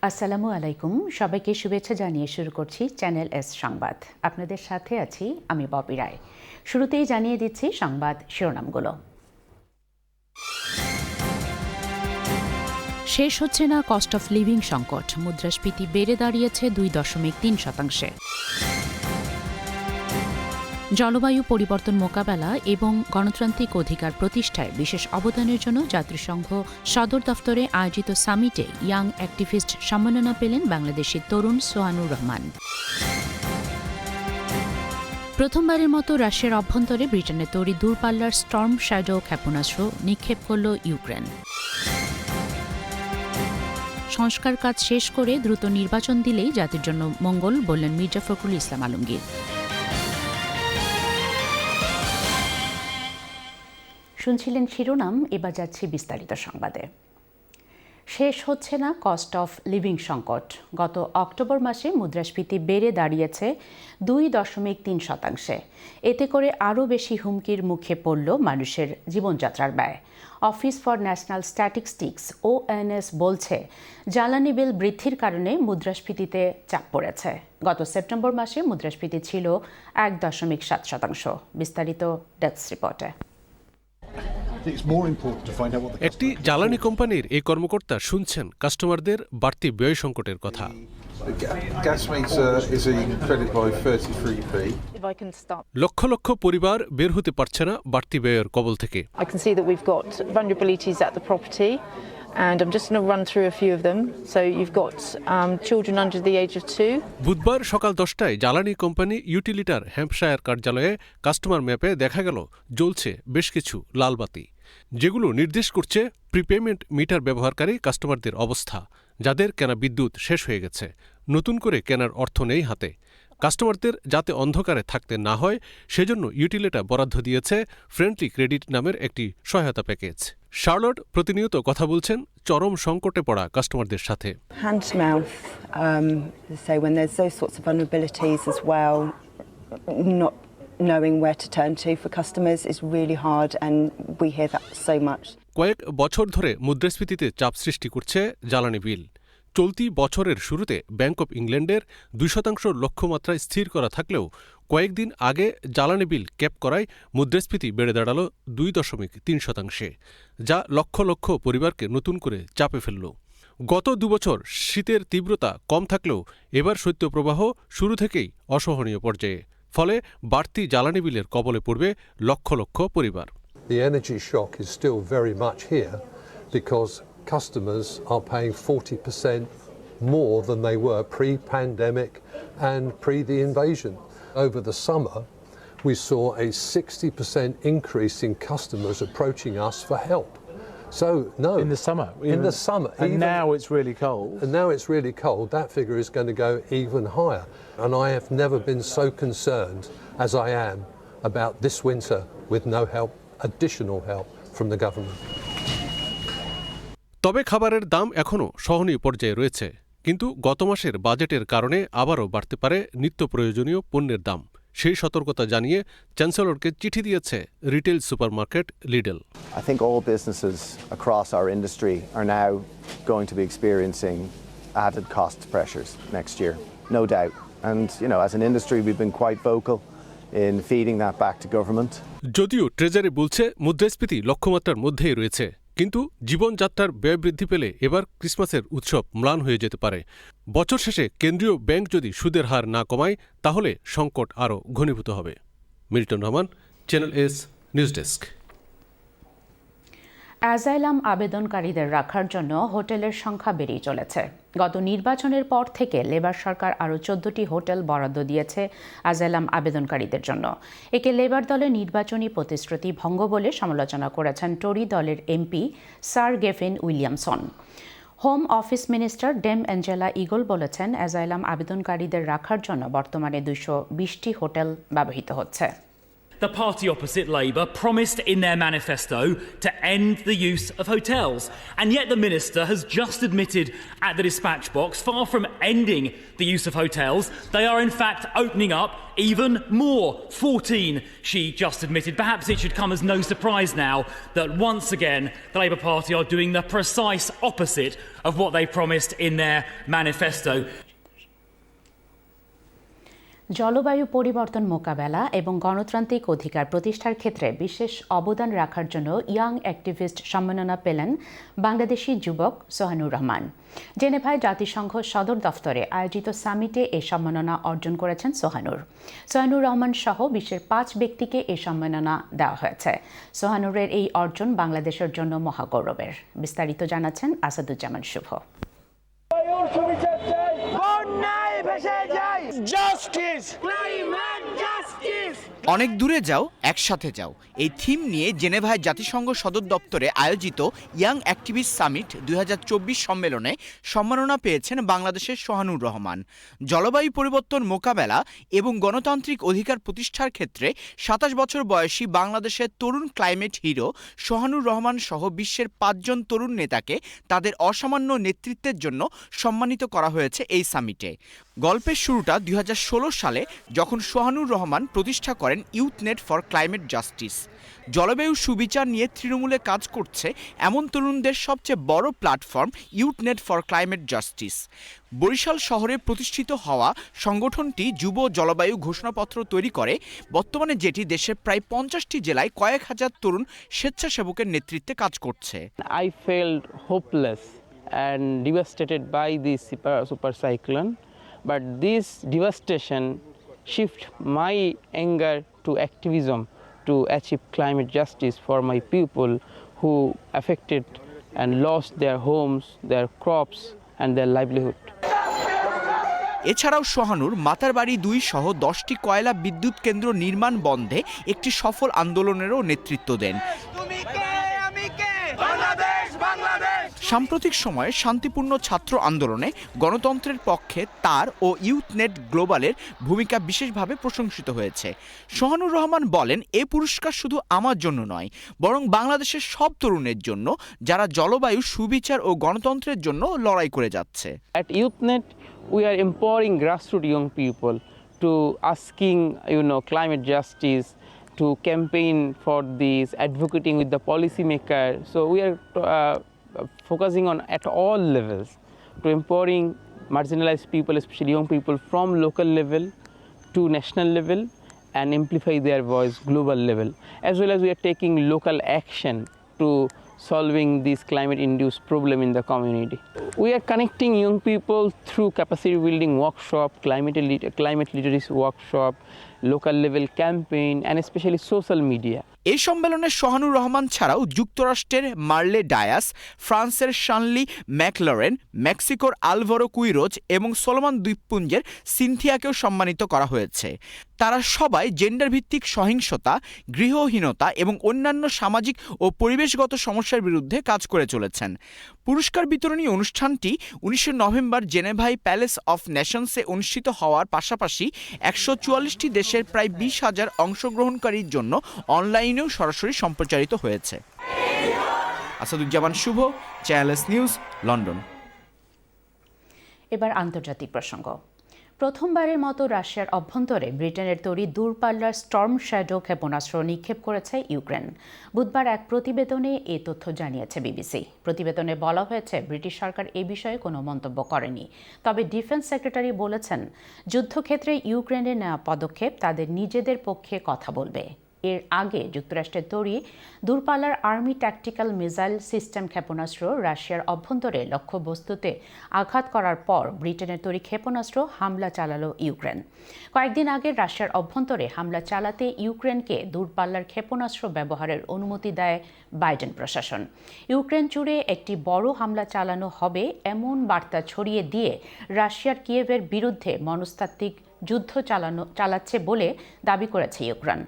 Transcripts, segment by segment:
আসসালামু আলাইকুম, সবাইকে শুভেচ্ছা জানিয়ে শুরু করছি চ্যানেল এস সংবাদ। আপনাদের সাথে আছি আমি ববি রায়। শুরুতেই জানিয়ে দিচ্ছি সংবাদ শিরোনামগুলো। শেষ হচ্ছে না কস্ট অফ লিভিং সংকট, মুদ্রাস্ফীতি বেড়ে দাঁড়িয়েছে 2.3%। জলবায়ু পরিবর্তন মোকাবেলা এবং গণতান্ত্রিক অধিকার প্রতিষ্ঠায় বিশেষ অবদানের জন্য জাতিসংঘ সদর দফতরে আয়োজিত সামিটে ইয়াং অ্যাক্টিভিস্ট সম্মাননা পেলেন বাংলাদেশি তরুণ সোহানুর রহমান। প্রথমবারের মতো রাশিয়ার অভ্যন্তরে ব্রিটেনের তৈরি দূরপাল্লার স্টর্ম শ্যাডো ক্ষেপণাস্ত্র নিক্ষেপ করল ইউক্রেন। সংস্কার কাজ শেষ করে দ্রুত নির্বাচন দিলেই জাতির জন্য মঙ্গল, বললেন মির্জা ফখরুল ইসলাম আলমগীর। শুনছিলেন শিরোনাম, এবার যাচ্ছি বিস্তারিত সংবাদে। শেষ হচ্ছে না কস্ট অফ লিভিং সংকট। গত অক্টোবর মাসে মুদ্রাস্ফীতি বেড়ে দাঁড়িয়েছে 2.3%। এতে করে আরও বেশি হুমকির মুখে পড়ল মানুষের জীবনযাত্রার ব্যয়। Office for national statistics ONS বলছে, জ্বালানি বিল বৃদ্ধির কারণে মুদ্রাস্ফীতিতে চাপ পড়েছে। গত সেপ্টেম্বর মাসে মুদ্রাস্ফীতি ছিল 1.7%। বিস্তারিত ডেস্ক রিপোর্টে। একটি জ্বালানি কোম্পানির এই কর্মকর্তা শুনছেন কাস্টমারদের বাড়তি ব্যয় সংকটের কথা। লক্ষ লক্ষ পরিবার বের হতে পারছে না বাড়তি ব্যয়ের কবল থেকে। And I'm just going to run through a few of them. So you've got children under the age of 2. বুধবার সকাল 10টায় জ্বালানি কোম্পানি ইউটিলিটার হ্যাম্পশায়ার কার্যালয়ে কাস্টমার ম্যাপে দেখা গেল জ্বলছে বেশ কিছু লাল বাতি, যেগুলো নির্দেশ করছে প্রিপেমেন্ট মিটার ব্যবহারকারী কাস্টমারদের অবস্থা, যাদের কেনা বিদ্যুৎ শেষ হয়ে গেছে, নতুন করে কেনার অর্থ নেই হাতে। কাস্টমারদের যাতে অন্ধকারে থাকতে না হয় সেজন্য ইউটিলিটা বরাদ্দ দিয়েছে ফ্রেন্ডলি ক্রেডিট নামের একটি সহায়তা প্যাকেজ। শার্লট প্রতিনিয়ত কথা বলছেন চরম সংকটে পড়া কাস্টমারদের সাথে। Hand to mouth, so when there's those sorts of vulnerabilities as well, not knowing where to turn to for customers is really hard, and we hear that so much. কয়েক বছর ধরে মুদ্রাস্ফীতিতে চাপ সৃষ্টি করছে জ্বালানি বিল। চলতি বছরের শুরুতে ব্যাংক অব ইংল্যান্ডের 2% লক্ষ্যমাত্রায় স্থির করা থাকলেও কয়েকদিন আগে জ্বালানি বিল ক্যাপ করায় মুদ্রাস্ফীতি বেড়ে দাঁড়াল 2.3%, যা লক্ষ লক্ষ পরিবারকে নতুন করে চাপে ফেলল। গত 2 বছর শীতের তীব্রতা কম থাকলেও এবার শৈত্যপ্রবাহ শুরু থেকেই অসহনীয় পর্যায়ে, ফলে বাড়তি জ্বালানি বিলের কবলে পড়বে লক্ষ লক্ষ পরিবার। The energy shock is still very much here because customers are paying 40% more than they were pre-pandemic and pre the invasion. Over the summer, we saw a 60% increase in customers approaching us for help. So, no. In the summer? In the summer. And now it's really cold? And now it's really cold. That figure is going to go even higher. And I have never been so concerned as I am about this winter with no help, additional help from the government. তবে খাবারের দাম এখনও সহনীয় পর্যায়ে রয়েছে, কিন্তু গত মাসের বাজেটের কারণে আবারও বাড়তে পারে নিত্য প্রয়োজনীয় পণ্যের দাম। সেই সতর্কতা জানিয়ে চ্যান্সেলরকে চিঠি দিয়েছে retail supermarket little. I think all businesses across our industry are now going to be experiencing added cost pressures next year, no doubt. And as an industry we've been quite vocal in feeding that back to government. যদিও treasury বলছে মুদ্রাস্ফীতি লক্ষ্যমাত্রার মধ্যেই রয়েছে, কিন্তু জীবনযাত্রার ব্যয় বৃদ্ধি পেলে এবার ক্রিসমাসের উৎসব ম্লান হয়ে যেতে পারে। বছর শেষে কেন্দ্রীয় ব্যাংক যদি সুদের হার না কমায় তাহলে সংকট আরও ঘনীভূত হবে। Milton Rahman, channel S news desk. Asylum আবেদনকারীদের রাখার জন্য হোটেলের সংখ্যা বেড়েই চলেছে। গত নির্বাচনের পর থেকে লেবার সরকার আরও 14টি হোটেল বরাদ্দ দিয়েছে অ্যাজাইলাম আবেদনকারীদের জন্য। একে লেবার দলের নির্বাচনী প্রতিশ্রুতি ভঙ্গ বলে সমালোচনা করেছেন টরি দলের MP sir Gavin Williamson. Home office minister dame Angela Eagle বলেছেন, অ্যাজাইলাম আবেদনকারীদের রাখার জন্য বর্তমানে 220টি হোটেল ব্যবহৃত হচ্ছে। the party opposite Labour promised in their manifesto to end the use of hotels. And yet the Minister has just admitted at the dispatch box, far from ending the use of hotels, they are in fact opening up even more. 14, she just admitted. Perhaps it should come as no surprise now that once again the Labour Party are doing the precise opposite of what they promised in their manifesto. জলবায়ু পরিবর্তন মোকাবেলা এবং গণতান্ত্রিক অধিকার প্রতিষ্ঠার ক্ষেত্রে বিশেষ অবদান রাখার জন্য ইয়াং অ্যাক্টিভিস্ট সম্মাননা পেলেন বাংলাদেশি যুবক সোহানুর রহমান। জেনেভায় জাতিসংঘ সদর দফতরে আয়োজিত সামিটে এ সম্মাননা অর্জন করেছেন সোহানুর রহমান সহ বিশ্বের 5 ব্যক্তিকে এ সম্মাননা দেওয়া হয়েছে। সোহানুরের এই অর্জন বাংলাদেশের জন্য মহাগৌরবের। বিস্তারিত জানাচ্ছেন আসাদুজ্জামান শুভ। অনেক দূরে যাও, একসাথে যাও, এই থিম নিয়ে জেনেভায় জাতিসংঘ সদর দপ্তরে আয়োজিত ইয়াং অ্যাক্টিভিস্ট সামিট 2024 সম্মেলনে সম্মাননা পেয়েছেন বাংলাদেশের সোহানুর রহমান। জলবায়ু পরিবর্তন মোকাবেলা এবং গণতান্ত্রিক অধিকার প্রতিষ্ঠার ক্ষেত্রে 27 বছর বয়সী বাংলাদেশের তরুণ ক্লাইমেট হিরো সোহানুর রহমান সহ বিশ্বের 5 জন তরুণ নেতাকে তাদের অসামান্য নেতৃত্বের জন্য সম্মানিত করা হয়েছে এই সামিটে। গল্পের শুরুটা 2016 সালে, যখন সোহানুর রহমান প্রতিষ্ঠা করেন youth Net for Climate justice. জলবায়ু সুবিচার নিয়ে তৃণমূলে কাজ করছে এমন তরুণদের সবচেয়ে বড় platform Youth Net for Climate Justice. Barishal শহরে প্রতিষ্ঠিত হওয়া সংগঠনটি যুব জলবায়ু ঘোষণাপত্র তৈরি করে, বর্তমানে যেটি দেশের প্রায় 50টি জেলায় কয়েক হাজার তরুণ স্বেচ্ছাসেবকের নেতৃত্বে কাজ করছে। I felt hopeless and devastated by this super cyclone, but this devastation shift my anger to activism to achieve climate justice for my people who affected and lost their homes, their crops and their livelihood. এছাড়াও সোহানুর মাতারবাড়ি 2 সহ 10টি কয়লা বিদ্যুৎ কেন্দ্র নির্মাণ বন্ধে একটি সফল আন্দোলনেরও নেতৃত্ব দেন। সাম্প্রতিক সময়ে শান্তিপূর্ণ ছাত্র আন্দোলনে গণতন্ত্রের পক্ষে তার ও ইউথ নেট গ্লোবালের ভূমিকা বিশেষভাবে প্রশংসিত হয়েছে। সোহানুর রহমান বলেন, এ পুরস্কার শুধু আমার জন্য নয়, বরং বাংলাদেশের সব তরুণের জন্য যারা জলবায়ু সুবিচার ও গণতন্ত্রের জন্য লড়াই করে যাচ্ছে। At YouthNet, we are empowering grassroots young people to asking, climate justice, to campaign for this, advocating with the policymaker. So we are focusing on at all levels to empowering marginalized people, especially young people, from local level to national level and amplify their voice global level. As well as we are taking local action to solving this climate-induced problem in the community. We are connecting young people through capacity building workshop, climate literacy workshop, local level campaign and especially social media. এই সম্মেলনে সোহানুর রহমান ছাড়াও যুক্তরাষ্ট্রের Marley Dias, ফ্রান্সের Shanli McLaren, মেক্সিকোর Alvaro Queiroz এবং Solomon দ্বীপপুঞ্জের সিনথিয়াকেও সম্মানিত করা হয়েছে। তারা সবাই জেন্ডার ভিত্তিক সহিংসতা, গৃহহীনতা এবং অন্যান্য সামাজিক ও পরিবেশগত সমস্যার বিরুদ্ধে কাজ করে চলেছেন। পুরস্কার বিতরণী অনুষ্ঠানটি 19 নভেম্বর জেনেভায় প্যালেস অফ নেশনসে অনুষ্ঠিত হওয়ার পাশাপাশি 144টি দেশের প্রায় 20,000 অংশগ্রহণকারীর জন্য অনলাইনেও সরাসরি সম্প্রচারিত হয়েছে। আসাদুজ্জামান শুভ, চ্যানেলস নিউজ, লন্ডন। এবার আন্তর্জাতিক প্রসঙ্গ। প্রথমবারের মতো রাশিয়ার অভ্যন্তরে ব্রিটেনের তৈরি দূরপাল্লার স্টর্ম শ্যাডো ক্ষেপণাস্ত্র নিক্ষেপ করেছে ইউক্রেন। বুধবার এক প্রতিবেদনে এ তথ্য জানিয়েছে বিবিসি। প্রতিবেদনে বলা হয়েছে, ব্রিটিশ সরকার এ বিষয়ে কোনো মন্তব্য করেনি। তবে ডিফেন্স সেক্রেটারি বলেছেন, যুদ্ধক্ষেত্রে ইউক্রেনের নেওয়া পদক্ষেপ তাদের নিজেদের পক্ষে কথা বলবে। এর আগে যুক্তরাষ্ট্রের তৈরি দূরপাল্লার আর্মি ট্যাকটিক্যাল মিসাইল সিস্টেম ক্ষেপণাস্ত্র রাশিয়ার অভ্যন্তরে লক্ষ্যবস্তুতে আঘাত করার পর ব্রিটেনের তৈরি ক্ষেপণাস্ত্র হামলা চালালো ইউক্রেন। কয়েকদিন আগে রাশিয়ার অভ্যন্তরে হামলা চালাতে ইউক্রেনকে দূরপাল্লার ক্ষেপণাস্ত্র ব্যবহারের অনুমতি দেয় বাইডেন প্রশাসন। ইউক্রেন জুড়ে একটি বড় হামলা চালানো হবে এমন বার্তা ছড়িয়ে দিয়ে রাশিয়ার কিয়েভের বিরুদ্ধে মনস্তাত্ত্বিক যুদ্ধ চালাচ্ছে বলে দাবি করেছে ইউক্রেন।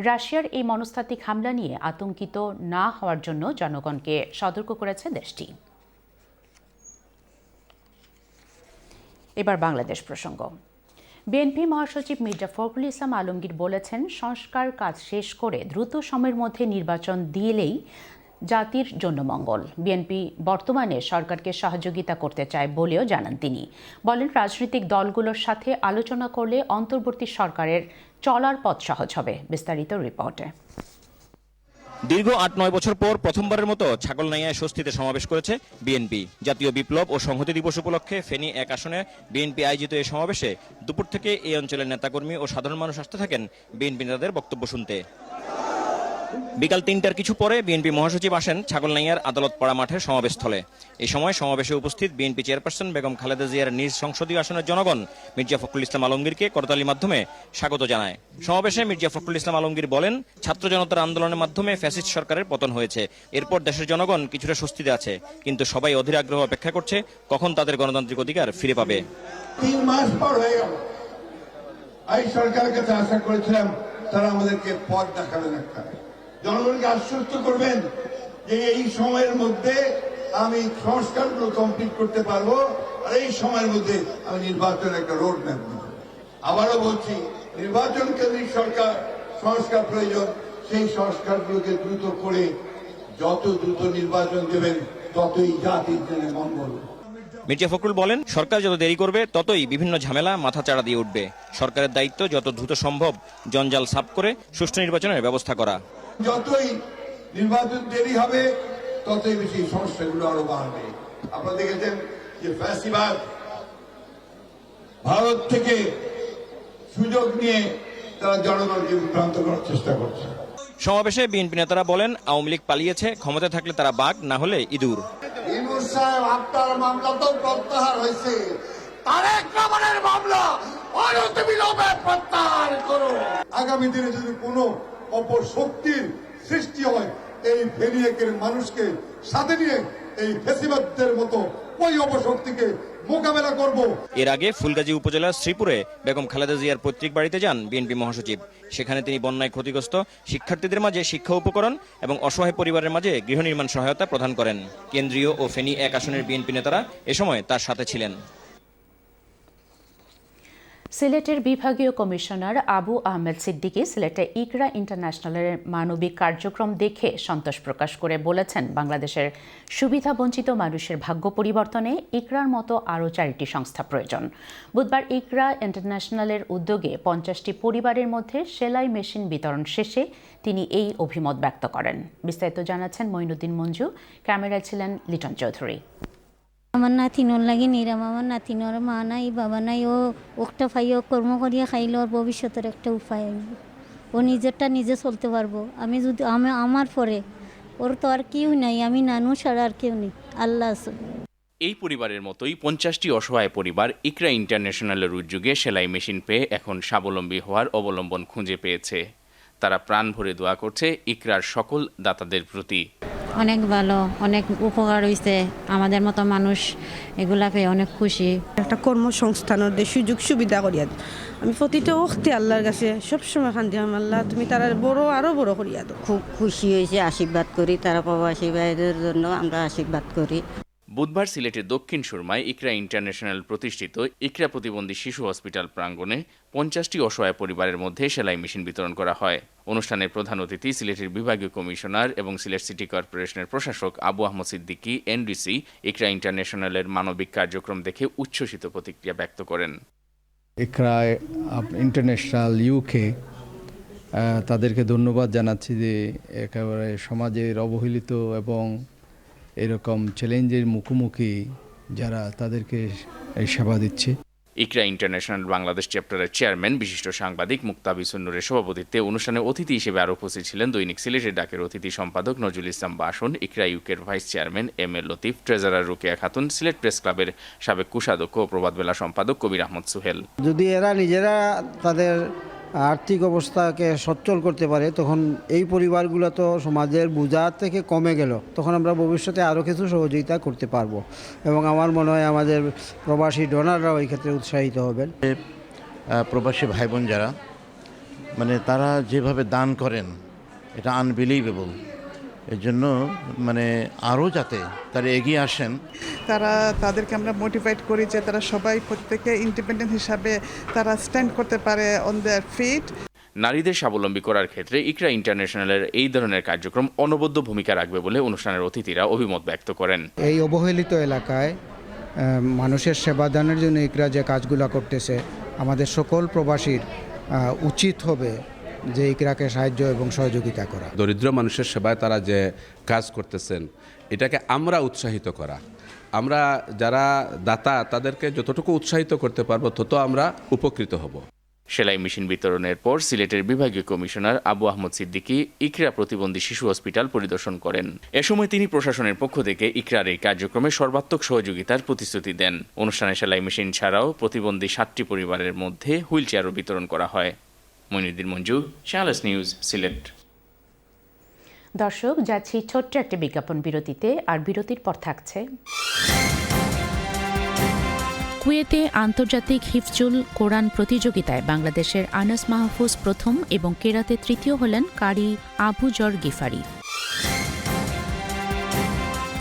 রাশিয়ার এই মনস্তাত্ত্বিক হামলা নিয়ে আতঙ্কিত না হওয়ার জন্য জনগণকে সতর্ক করেছে দেশটি। এবার বাংলাদেশ প্রসঙ্গ। বিএনপি মহাসচিব মির্জা ফখরুল ইসলাম আলমগীর বলেছেন, সংস্কার কাজ শেষ করে দ্রুত সময়ের মধ্যে নির্বাচন দিলেই জাতির জন্য মঙ্গল। বিএনপি বর্তমানে সরকারকে সহযোগিতা করতে চায় বলেও জানান তিনি। বলেন, রাজনৈতিক দলগুলোর সাথে আলোচনা করলে অন্তর্বর্তী সরকারের চলার পথ সহজ হবে। বিস্তারিত রিপোর্টে। দীর্ঘ ৮-৯ বছর পর প্রথমবারের মতো ছাগলনাইয়ায় স্বস্তিতে সমাবেশ করেছে বিএনপি। জাতীয় বিপ্লব ও সংহতি দিবস উপলক্ষে ফেনী ১ আসনে বিএনপি আয়োজিত এই সমাবেশে দুপুর থেকে এই অঞ্চলের নেতাকর্মী ও সাধারণ মানুষ আসতে থাকেন বিএনপি নেতাদের বক্তব্য শুনতে। বিকাল ৩টার কিছু পরে বিএনপি মহাসচিব আসেন ছাগলনাইয়ার আদালতপাড়া মাঠের সমাবেশস্থলে। এই সময় সমাবেশে উপস্থিত বিএনপি চেয়ারপারসন বেগম খালেদা জিয়ার নিজ সংসদীয় আসনের জনগণ মির্জা ফখরুল ইসলাম আলমগীরকে করতালির মাধ্যমে স্বাগত জানায়। সমাবেশে মির্জা ফখরুল ইসলাম আলমগীর বলেন, ছাত্র জনতার আন্দোলনের মাধ্যমে ফ্যাসিস্ট সরকারের পতন হয়েছে। এরপর দেশের জনগণ কিছুটা স্বস্তিতে আছে, কিন্তু সবাই অধীর আগ্রহ অপেক্ষা করছে কখন তাদের গণতান্ত্রিক অধিকার ফিরে পাবে। ৩ মাস পর হয়ে গেল, এই সরকারের কাছে আশা করেছিলাম তারা আমাদেরকে পথ দেখাবেন, একটা জনগণকে আশ্বস্ত করবেন যে এই সময়ের মধ্যে আমি সংস্কারগুলো কমপ্লিট করতে পারবো, আর এই সময়ের মধ্যে আমি নির্বাচনের একটা রোড ম্যাপ দেব। আবারও বলছি, নির্বাচন কেন্দ্রিক সরকার সংস্কার প্রয়োজন, সেই সংস্কারগুলোকে দ্রুত করে যত দ্রুত নির্বাচন দেবেন ততই জাতির জন্য মঙ্গল। মির্জা ফখরুল বলেন, সরকার যত দেরি করবে ততই বিভিন্ন ঝামেলা মাথাচাড়া দিয়ে উঠবে। সরকারের দায়িত্ব যত দ্রুত সম্ভব জঞ্জাল সাফ করে সুষ্ঠু নির্বাচনের ব্যবস্থা করা। যতই নির্বাচন দেরি হবে ততই বেশি সমস্যাগুলো আরো বাড়বে। আপনারা দেখেছেন যে ফ্যাসিবাদ ভারত থেকে সুযোগ নিয়ে তারা জনগণকে বিভ্রান্ত করার চেষ্টা করছে। সমাবেশে বিএনপি নেতারা বলেন, আওয়ামী লীগ পালিয়েছে, ক্ষমতায় থাকলে তারা বাঘ, না হলে ইঁদুর। ইউনূস সাহেব, আপনার মামলা তো প্রত্যাহার হয়েছে, তারেক রহমানের মামলা অনতিবিলম্বে প্রত্যাহার করুন। আগামী দিনে যদি কোনো অপর শক্তির সৃষ্টি হয়, এই ফেনী একের মানুষকে সাথে নিয়ে এই ফ্যাসিবাদদের মতো ওই অপশক্তিকে মোকাবেলা করব। এর আগে ফুলগাজী উপজেলার শ্রীপুরে বেগম খালেদা জিয়ার পৈতৃক বাড়িতে যান বিএনপি মহাসচিব। সেখানে তিনি বন্যায় ক্ষতিগ্রস্ত শিক্ষার্থীদের মাঝে শিক্ষা উপকরণ এবং অসহায় পরিবারের মাঝে গৃহ নির্মাণ সহায়তা প্রদান করেন। কেন্দ্রীয় ও ফেনী ১ আসনের বিএনপি নেতারা এ সময় তার সাথে ছিলেন। সিলেটের বিভাগীয় কমিশনার আবু আহমেদ সিদ্দিকী সিলেটে ইকরা ইন্টারন্যাশনালের মানবিক কার্যক্রম দেখে সন্তোষ প্রকাশ করে বলেছেন, বাংলাদেশের সুবিধাবঞ্চিত মানুষের ভাগ্য পরিবর্তনে ইকরার মতো আরও 4টি সংস্থা প্রয়োজন। বুধবার ইকরা ইন্টারন্যাশনালের উদ্যোগে 50টি পরিবারের মধ্যে সেলাই মেশিন বিতরণ শেষে তিনি এই অভিমত ব্যক্ত করেন। বিস্তারিত জানাচ্ছেন মঈনুদ্দিন মঞ্জু, ক্যামেরায় ছিলেন লিটন চৌধুরী। আমার নাতিনোর লাগে নিরাম, আমার নাতিনোর মা নাই বাবা নাই, ও একটা ফাইও কর্ম করিয়া খাইলে ওর ভবিষ্যতের একটা উপায় আসবে, ও নিজেরটা নিজে চলতে পারবো। আমি যদি আমার পরে ওর তো আর কেউ নাই, আমি নানু ছাড়া আর কেউ নেই, আল্লাহ আছে। এই পরিবারের মতোই 50টি অসহায় পরিবার ইকরা ইন্টারন্যাশনালের উদ্যোগে সেলাই মেশিন পেয়ে এখন স্বাবলম্বী হওয়ার অবলম্বন খুঁজে পেয়েছে। তারা প্রাণ ভরে দোয়া করছে ইকরার সকল দাতাদের প্রতি। অনেক ভালো, অনেক উপকার হয়েছে, আমাদের মতো মানুষ এগুলা পেয়ে অনেক খুশি। একটা কর্মসংস্থানের সুযোগ সুবিধা করিয়া আমি প্রতিটা অক্তি আল্লাহর কাছে সবসময় খান্দি, আল্লাহ তুমি তারা বড় আরো বড় করিয়া দাও। খুব খুশি হয়েছে, আশীর্বাদ করি, তারা প্রবাসী ভাইদের জন্য আমরা আশীর্বাদ করি। বুধবার সিলেটের দক্ষিণ সুরমায় ইকরা ইন্টারন্যাশনাল প্রতিষ্ঠিত ইকরা প্রতিবন্ধী শিশু হসপিটাল প্রাঙ্গণে 50টি অসহায় পরিবারের মধ্যে সেলাই মেশিন বিতরণ করা হয়। অনুষ্ঠানের প্রধান অতিথি সিলেটের বিভাগীয় কমিশনার এবং সিলেট সিটি কর্পোরেশনের প্রশাসক আবু আহমদ সিদ্দিকী এনডিসি ইকরা ইন্টারন্যাশনালের মানবিক কার্যক্রম দেখে উচ্ছ্বসিত প্রতিক্রিয়া ব্যক্ত করেন। ইকরা ইন্টারন্যাশনাল ইউকে তাদেরকে ধন্যবাদ জানাচ্ছি যে একেবারে সমাজের অবহেলিত এবং এরকম চ্যালেঞ্জের মুখোমুখি যারা তাদেরকে সেবা দিচ্ছে। ইকরা ইন্টারন্যাশনাল বাংলাদেশ চ্যাপ্টারের চেয়ারম্যান বিশিষ্ট সাংবাদিক মুক্তাবিসুর নূরের সভাপতিত্বে অনুষ্ঠানে অতিথি হিসেবে আরও উপস্থিত ছিলেন দৈনিক সিলেটের ডাকের অতিথি সম্পাদক নজরুল ইসলাম বাসন, ইকরা ইউকের vice chairman M A Latif, treasurer Rukeya Khatun, Sylhet press ক্লাবের সাবেক কোষাধ্যক্ষ ও প্রবাদ বেলা সম্পাদক কবির আহমদ সুহেল। যদি এরা নিজেরা তাদের আর্থিক অবস্থাকে সচ্ছল করতে পারে, তখন এই পরিবারগুলো তো সমাজের বোঝা থেকে কমে গেল, তখন আমরা ভবিষ্যতে আরও কিছু সহযোগিতা করতে পারবো এবং আমার মনে হয় আমাদের প্রবাসী ডোনাররাও এই ক্ষেত্রে উৎসাহিত হবেন। প্রবাসী ভাই বোন যারা তারা যেভাবে দান করেন এটা আনবিলিভেবল এর জন্য মানে আরও যাতে তারা এগিয়ে আসেন, তাদেরকে আমরা মোটিভেট করি যে তারা সবাই প্রত্যেকে ইন্ডিপেন্ডেন্ট হিসাবে তারা স্ট্যান্ড করতে পারে অন দেয়ার ফিট। নারীদের স্বাবলম্বী করার ক্ষেত্রে ইকরা ইন্টারন্যাশনালের এই ধরনের কার্যক্রম অনবদ্য ভূমিকা রাখবে বলে অনুষ্ঠানের অতিথিরা অভিমত ব্যক্ত করেন। এই অবহেলিত এলাকায় মানুষের সেবাদানের জন্য ইকরা যে কাজগুলো করতেছে, আমাদের সকল প্রবাসীর উচিত হবে যে ইকরাকে সাহায্য এবং সহযোগিতা করা। দরিদ্র মানুষের সেবায় তারা যে কাজ করতেছেন এটাকে আমরা উৎসাহিত করা, আমরা যারা দাতা তাদেরকে যতটুকু উৎসাহিত করতে পারবো তত আমরা উপকৃত হব। সেলাই মেশিন বিতরণের পর সিলেটের বিভাগীয় কমিশনার আবু আহমদ সিদ্দিকী ইকরা প্রতিবন্ধী শিশু হসপিটাল পরিদর্শন করেন। এ সময় তিনি প্রশাসনের পক্ষ থেকে ইকরার এই কার্যক্রমে সর্বাত্মক সহযোগিতার প্রতিশ্রুতি দেন। অনুষ্ঠানে সেলাই মেশিন ছাড়াও প্রতিবন্ধী 7টি পরিবারের মধ্যে হুইল চেয়ারও বিতরণ করা হয়। মইনুদ্দিন মঞ্জু, শাহলাস নিউজ, সিলেট। দর্শক, যাচ্ছি ছোট্ট একটা বিজ্ঞাপন বিরতিতে, আর বিরতির পর থাকছে কুয়েতে আন্তর্জাতিক হিফজুল কোরআন প্রতিযোগিতায় বাংলাদেশের আনাস মাহফুজ প্রথম এবং কেরাতে তৃতীয় হলেন কারি আবু জর গিফারি।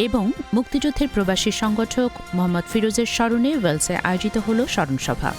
এবং মুক্তিযুদ্ধের প্রবাসী সংগঠক মোহাম্মদ ফিরোজের স্মরণে ওয়েলসে আয়োজিত হল স্মরণসভা।